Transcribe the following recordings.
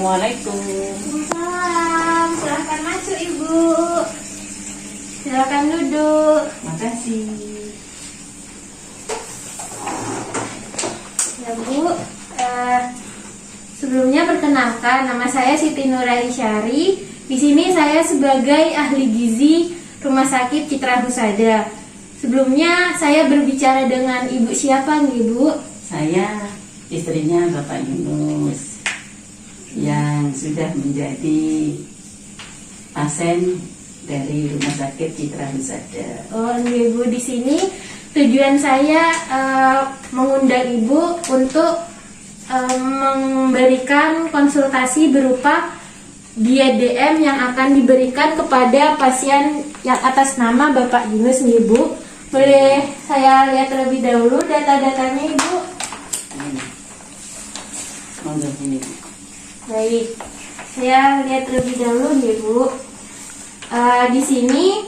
Assalamualaikum. Waalaikumsalam. Silahkan masuk Ibu. Silahkan duduk. Makasih. Ya Bu, sebelumnya perkenalkan, nama saya Siti Nuraisyari. Di sini saya sebagai ahli gizi Rumah Sakit Citra Husada. Sebelumnya saya berbicara dengan Ibu siapa nih Bu? Saya istrinya Bapak Yunus yang sudah menjadi pasien dari Rumah Sakit Citra Husada. Oh, Ibu, di sini tujuan saya mengundang Ibu untuk memberikan konsultasi berupa diet DM yang akan diberikan kepada pasien yang atas nama Bapak Yunus nih Bu. Boleh saya lihat terlebih dahulu data-datanya Ibu? Monggo ini. Baik, saya lihat terlebih dahulu nih Bu. Di sini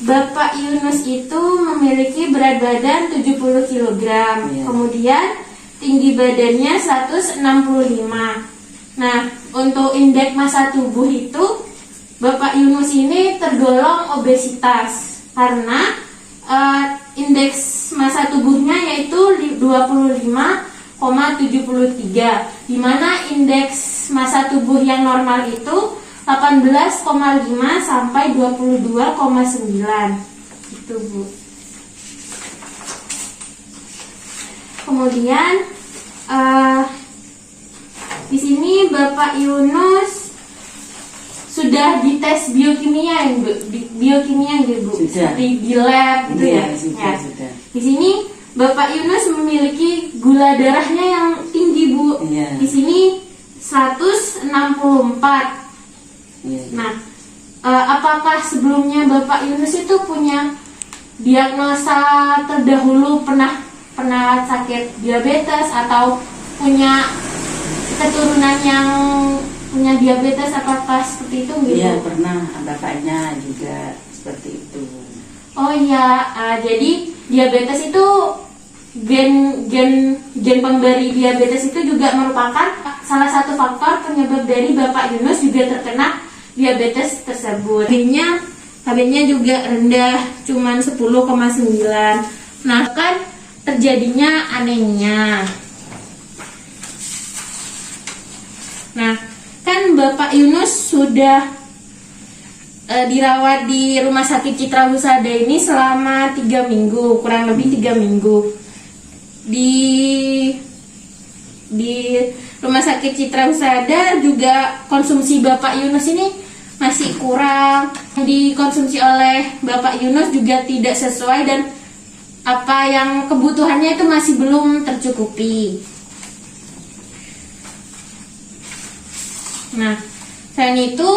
Bapak Yunus itu memiliki berat badan 70 kg, Iya. kemudian tinggi badannya 165. Nah, untuk indeks massa tubuh itu Bapak Yunus ini tergolong obesitas karena indeks massa tubuhnya yaitu 25,73, di mana indeks massa tubuh yang normal itu 18,5 sampai 22,9 itu Bu. Kemudian di sini Bapak Yunus sudah dites biokimia ya Bu, biokimia ya Bu, Sudah. seperti di lab gitu Iya, ya. sudah. Di sini Bapak Yunus memiliki gula darahnya yang tinggi Bu. Iya. Di sini 164. Iya. Nah, apakah sebelumnya Bapak Yunus itu punya diagnosa terdahulu pernah sakit diabetes atau punya keturunan yang punya diabetes, apakah seperti itu gitu? Iya, pernah bapaknya juga seperti itu. Oh iya, jadi diabetes itu gen pemberi diabetes itu juga merupakan salah satu faktor penyebab dari Bapak Yunus juga terkena diabetes tersebut. HB-nya juga rendah, cuman 10,9. Nah, kan terjadinya anemia. Nah, kan Bapak Yunus sudah dirawat di Rumah Sakit Citra Husada ini selama 3 minggu, kurang lebih 3 minggu. Di Rumah Sakit Citra Husada juga konsumsi Bapak Yunus ini masih kurang, dikonsumsi oleh Bapak Yunus juga tidak sesuai dan apa yang kebutuhannya itu masih belum tercukupi. Nah, selain itu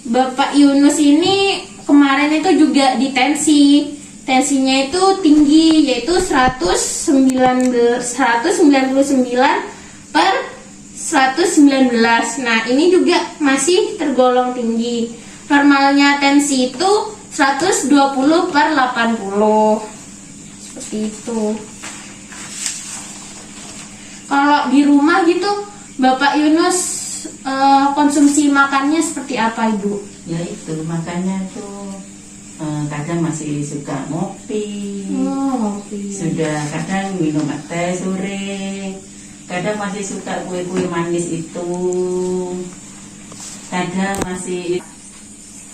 Bapak Yunus ini kemarin itu juga ditensi. Tensinya itu tinggi, yaitu 199 per 119. Nah, ini juga masih tergolong tinggi. Normalnya tensi itu 120 per 80. Seperti itu. Kalau di rumah gitu, Bapak Yunus konsumsi makannya seperti apa Ibu? Ya itu, makanya tuh kadang masih suka ngopi. Oh, ngopi. Sudah kadang minum teh sore, kadang masih suka kue-kue manis itu, kadang masih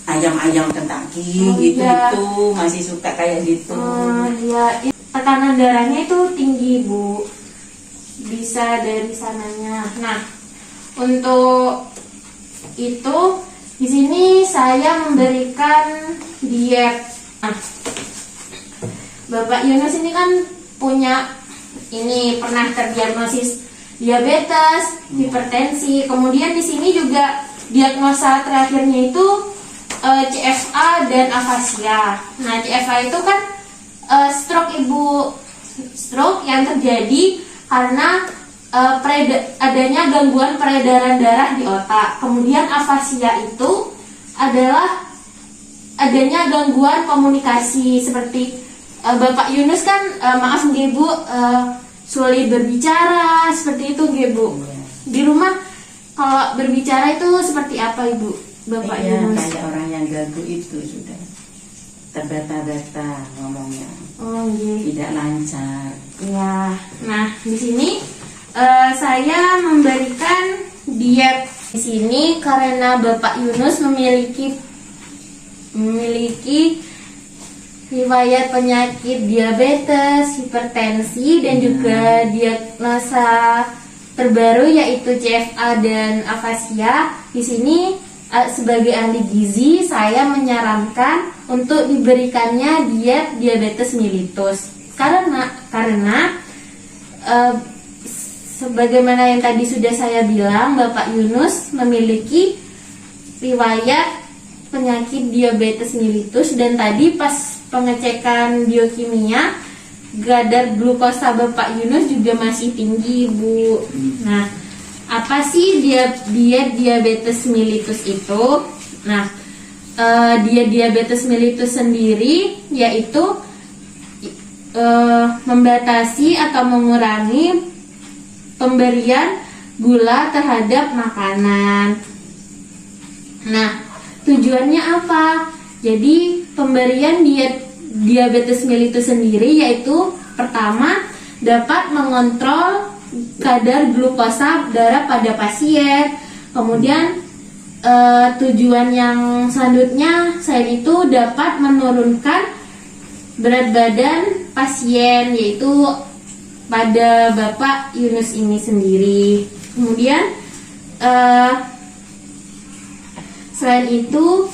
ayam-ayam Kentucky gitu iya. itu masih suka kayak gitu. Ya, tekanan darahnya itu tinggi Bu, bisa dari sananya. Nah, untuk itu di sini saya memberikan diet. Nah, Bapak Yunus ini kan pernah terdiagnosis diabetes, hipertensi. Kemudian di sini juga diagnosa terakhirnya itu CFA dan afasia. Nah, CFA itu kan stroke Ibu, stroke yang terjadi karena adanya gangguan peredaran darah di otak. Kemudian afasia itu adalah adanya gangguan komunikasi seperti Bapak Yunus kan maaf nggih Bu, sulit berbicara seperti itu nggih Bu. Di rumah Kalau berbicara itu seperti apa Ibu? Bapak Iya, Yunus? kayak orang yang gagu itu sudah terbata-bata ngomongnya, Oh iya. tidak lancar. Ya, nah di sini saya memberikan diet di sini karena Bapak Yunus memiliki riwayat penyakit diabetes, hipertensi, dan juga diagnosa terbaru yaitu CFA dan afasia. Di sini sebagai ahli gizi saya menyarankan untuk diberikannya diet diabetes mellitus karena sebagaimana yang tadi sudah saya bilang, Bapak Yunus memiliki riwayat penyakit diabetes mellitus, dan tadi pas pengecekan biokimia kadar glukosa Bapak Yunus juga masih tinggi, Bu. Nah, apa sih diet diabetes mellitus itu? Nah, diet diabetes mellitus sendiri yaitu membatasi atau mengurangi pemberian gula terhadap makanan. Nah, tujuannya apa? Jadi pemberian diet diabetes mellitus sendiri yaitu pertama dapat mengontrol kadar glukosa darah pada pasien. Kemudian tujuan yang selanjutnya selain itu dapat menurunkan berat badan pasien yaitu pada Bapak Yunus ini sendiri. Kemudian selain itu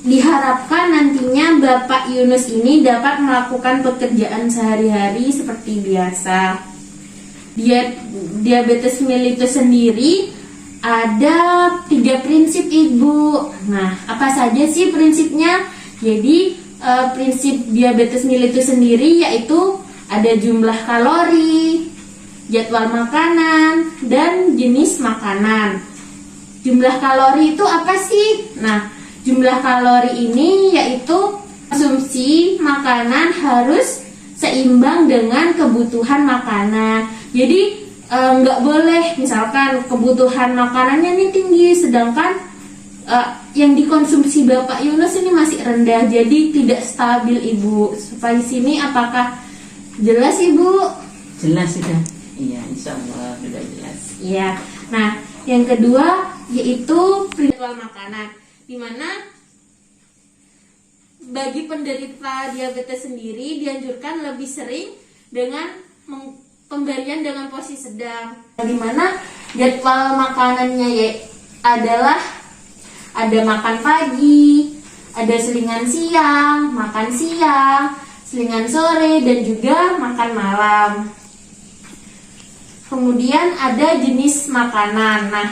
diharapkan nantinya Bapak Yunus ini dapat melakukan pekerjaan sehari-hari seperti biasa. Diabetes mellitus sendiri ada 3 prinsip Ibu. Nah, apa saja sih prinsipnya? Jadi prinsip diabetes mellitus sendiri yaitu ada jumlah kalori, jadwal makanan, dan jenis makanan. Jumlah kalori itu apa sih? Nah, jumlah kalori ini yaitu konsumsi makanan harus seimbang dengan kebutuhan makanan. Jadi nggak boleh misalkan kebutuhan makanannya ini tinggi sedangkan yang dikonsumsi Bapak Yunus ini masih rendah, jadi tidak stabil Ibu. Supaya sini apakah jelas Ibu? Jelas sudah. Iya, insya Allah sudah jelas. Iya. Nah, yang kedua yaitu jadwal makanan, di mana bagi penderita diabetes sendiri dianjurkan lebih sering dengan pemberian dengan posisi sedang, di mana jadwal makanannya adalah ada makan pagi, ada selingan siang, makan siang, selingan sore, dan juga makan malam. Kemudian ada jenis makanan. Nah,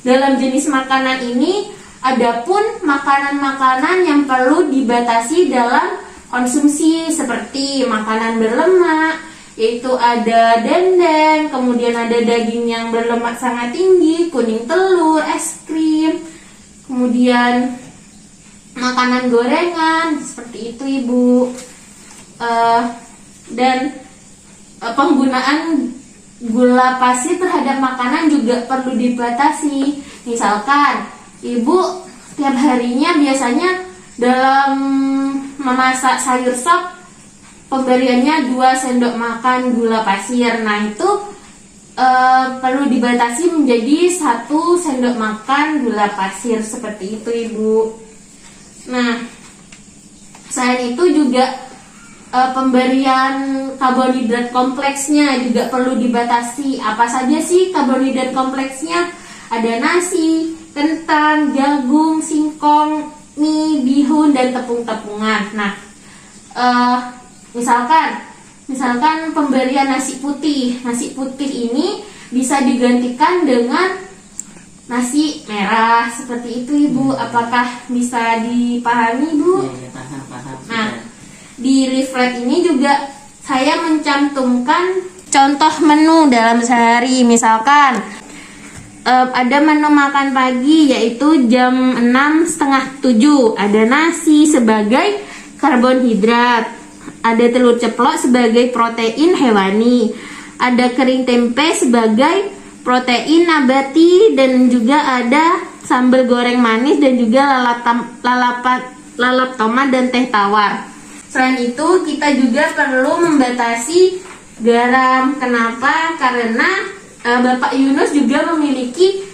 dalam jenis makanan ini adapun makanan-makanan yang perlu dibatasi dalam konsumsi seperti makanan berlemak, yaitu ada dendeng, kemudian ada daging yang berlemak sangat tinggi, kuning telur, es krim, kemudian makanan gorengan seperti itu Ibu. Dan penggunaan gula pasir terhadap makanan juga perlu dibatasi. Misalkan Ibu setiap harinya biasanya dalam memasak sayur sop pemberiannya 2 sendok makan gula pasir. Nah, itu perlu dibatasi menjadi 1 sendok makan gula pasir seperti itu Ibu. Nah, selain itu juga pemberian karbohidrat kompleksnya juga perlu dibatasi. Apa saja sih karbohidrat kompleksnya? Ada nasi, kentang, jagung, singkong, mie, bihun, dan tepung-tepungan. Nah, misalkan pemberian nasi putih. Nasi putih ini bisa digantikan dengan nasi merah seperti itu Ibu. Apakah bisa dipahami Bu? Iya, paham. Nah, di leaflet ini juga saya mencantumkan contoh menu dalam sehari. Misalkan ada menu makan pagi yaitu jam 6:30 ada nasi sebagai karbonhidrat, ada telur ceplok sebagai protein hewani, ada kering tempe sebagai protein nabati, dan juga ada sambal goreng manis dan juga lalap tomat dan teh tawar. Selain itu kita juga perlu membatasi garam. Kenapa? Karena Bapak Yunus juga memiliki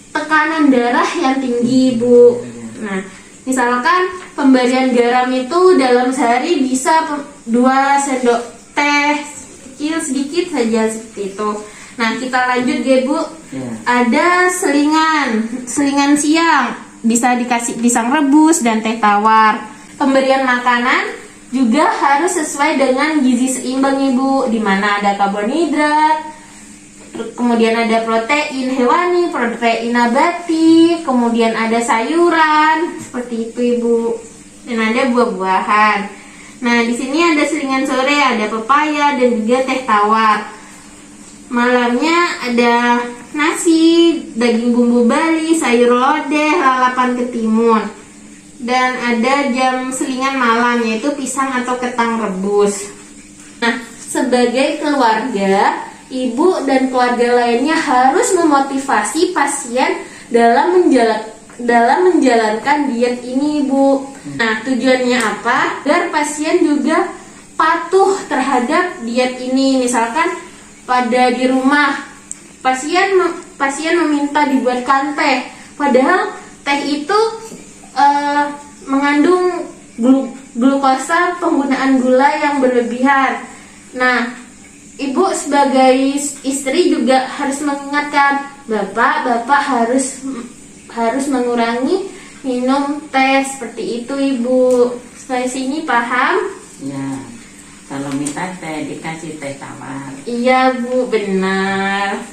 tekanan darah yang tinggi, Bu. Nah, misalkan pemberian garam itu dalam sehari bisa 2 sendok teh kecil sedikit saja seperti itu. Nah, kita lanjut ya, Bu. Ada selingan siang, bisa dikasih pisang rebus dan teh tawar. Pemberian makanan juga harus sesuai dengan gizi seimbang, Ibu, di mana ada karbohidrat, kemudian ada protein hewani, protein nabati, kemudian ada sayuran, seperti itu, Ibu. Dan ada buah-buahan. Nah, di sini ada selingan sore, ada pepaya dan juga teh tawar. Malamnya ada nasi, daging bumbu Bali, sayur lodeh, lalapan ketimun. Dan ada jam selingan malam, yaitu pisang atau ketang rebus. Nah, sebagai keluarga, ibu dan keluarga lainnya harus memotivasi pasien dalam menjalankan diet ini, Bu. Nah, tujuannya apa? Agar pasien juga patuh terhadap diet ini. Misalkan pada di rumah pasien meminta dibuatkan teh, padahal teh itu mengandung glukosa, penggunaan gula yang berlebihan. Nah, ibu sebagai istri juga harus mengingatkan bapak harus mengurangi minum teh seperti itu, Ibu. Sampai sini paham? Ya, kalau minta teh dikasih teh tawar. Iya, Bu, benar.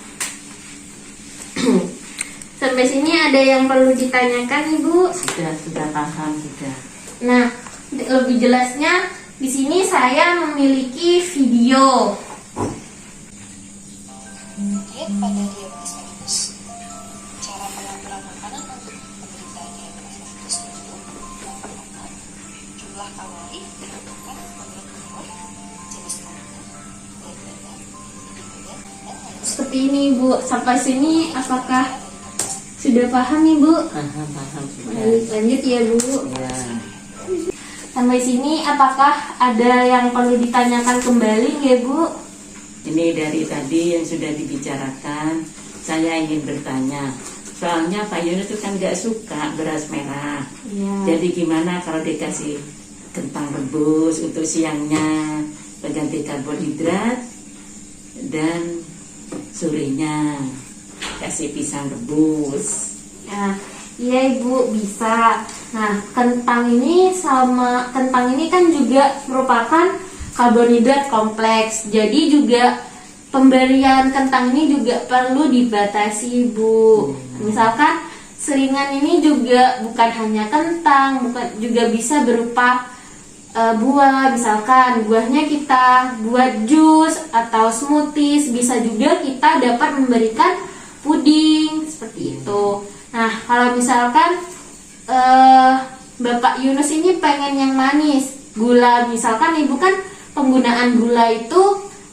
Sampai sini ada yang perlu ditanyakan, Ibu? Sudah paham, sudah. Nah, lebih jelasnya di sini saya memiliki video. Diet pada diabetes mellitus. Cara pengaturan makanan untuk penderita diabetes mellitus itu memperhatikan jumlah kalori ditentukan menurut umur, jenis makanan, berat badan, dan lain Seperti ini, Bu. Sampai sini apakah sudah paham, Ibu? Paham sudah. Baik, lanjut ya, Bu. Ya. Sampai sini apakah ada yang perlu ditanyakan kembali ya, Bu? Ini dari tadi yang sudah dibicarakan, saya ingin bertanya. Soalnya Pak Yunus itu kan nggak suka beras merah. Iya. Jadi gimana kalau dikasih kentang rebus untuk siangnya, pengganti karbohidrat, dan sorenya kasih pisang rebus. Nah, iya, Ibu, bisa. Nah, kentang ini kan juga merupakan karbohidrat kompleks. Jadi juga pemberian kentang ini juga perlu dibatasi, Bu. Misalkan selingan ini juga bukan hanya kentang, juga bisa berupa buah. Misalkan buahnya kita buat jus atau smoothies, bisa juga kita dapat memberikan puding seperti itu. Nah, kalau misalkan Bapak Yunus ini pengen yang manis, gula, misalkan Ibu kan penggunaan gula itu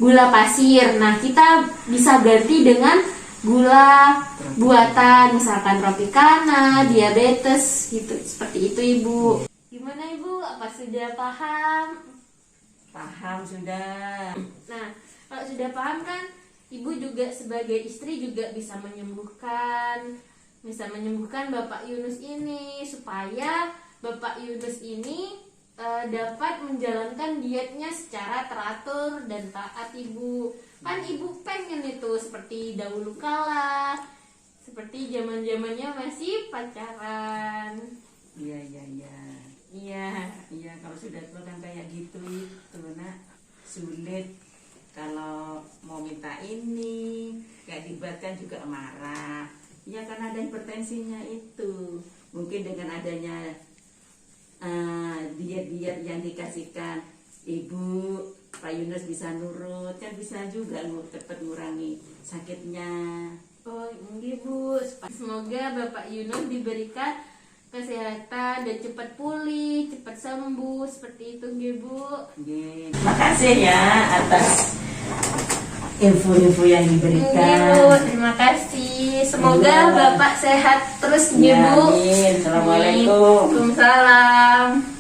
gula pasir. Nah, kita bisa ganti dengan gula buatan, misalkan Tropicana, diabetes gitu. Seperti itu, Ibu. Gimana, Ibu? Apa sudah paham? Paham sudah. Nah, kalau sudah paham kan, Ibu juga sebagai istri juga bisa menyembuhkan Bapak Yunus ini, supaya Bapak Yunus ini dapat menjalankan dietnya secara teratur dan taat, Ibu. Kan Ibu pengen itu seperti dahulu kala, seperti zaman-zamannya masih pacaran. Iya. Iya. Kalau sudah tua kan kayak gitu itu, nak, sulit. Kalau mau minta ini, gak dibuatkan juga marah. Ya, karena ada hipertensinya itu. Mungkin dengan adanya diet-diet yang dikasihkan Ibu, Pak Yunus bisa nurut, kan bisa juga cepat ngurangi sakitnya. Oh, iya, Bu. Semoga Bapak Yunus diberikan kesehatan dan cepat pulih, cepat sembuh seperti itu, Bu. Terima kasih ya atas info-info yang Ibu, diberikan. terima kasih. Semoga Iya. Bapak sehat terus, Ya, Ibu. amin. Assalamualaikum. Waalaikumsalam.